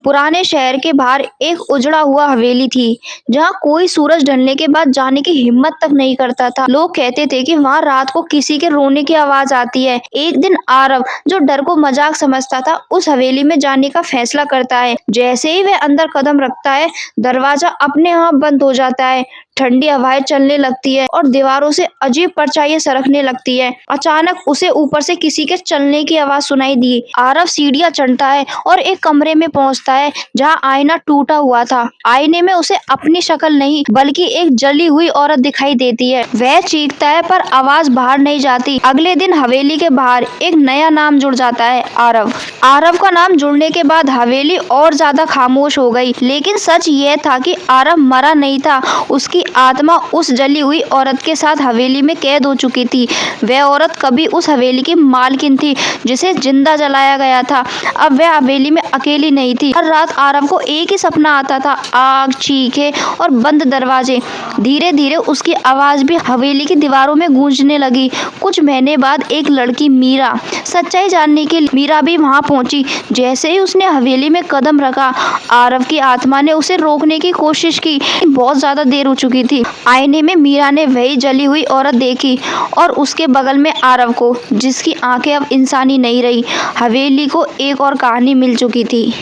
पुराने शहर के बाहर एक उजड़ा हुआ हवेली थी, जहाँ कोई सूरज ढलने के बाद जाने की हिम्मत तक नहीं करता था। लोग कहते थे कि वहाँ रात को किसी के रोने की आवाज आती है। एक दिन आरव, जो डर को मजाक समझता था, उस हवेली में जाने का फैसला करता है। जैसे ही वह अंदर कदम रखता है, दरवाजा अपने आप बंद हो जाता है। ठंडी हवाएं चलने लगती है और दीवारों से अजीब परछाइयां सरकने लगती है। अचानक उसे ऊपर से किसी के चलने की आवाज सुनाई दी। आरव सीढ़ियां चढ़ता है और एक कमरे में पहुंचता है, जहां आईना टूटा हुआ था। आईने में उसे अपनी शक्ल नहीं, बल्कि एक जली हुई औरत दिखाई देती है। वह चीखता है, पर आवाज बाहर नहीं जाती। अगले दिन हवेली के बाहर एक नया नाम जुड़ जाता है, आरव। आरव का नाम जुड़ने के बाद हवेली और ज्यादा खामोश हो गई। लेकिन सच यह था कि आरव मरा नहीं था। उसकी आत्मा उस जली हुई औरत के साथ हवेली में कैद हो चुकी थी। वह औरत कभी उस हवेली की मालकिन थी, जिसे जिंदा जलाया गया था। अब वह हवेली में अकेली नहीं थी। हर रात आरव को एक ही सपना आता था, आग, चीखें और बंद दरवाजे। धीरे धीरे उसकी आवाज भी हवेली की दीवारों में गूंजने लगी। कुछ महीने बाद एक लड़की, मीरा, सच्चाई जानने के लिए मीरा भी वहां पहुंची। जैसे ही उसने हवेली में कदम रखा, आरव की आत्मा ने उसे रोकने की कोशिश की। बहुत ज्यादा देर हो चुकी थी। आईने में मीरा ने वही जली हुई औरत देखी और उसके बगल में आरव को, जिसकी आंखें अब इंसानी नहीं रही। हवेली को एक और कहानी मिल चुकी थी।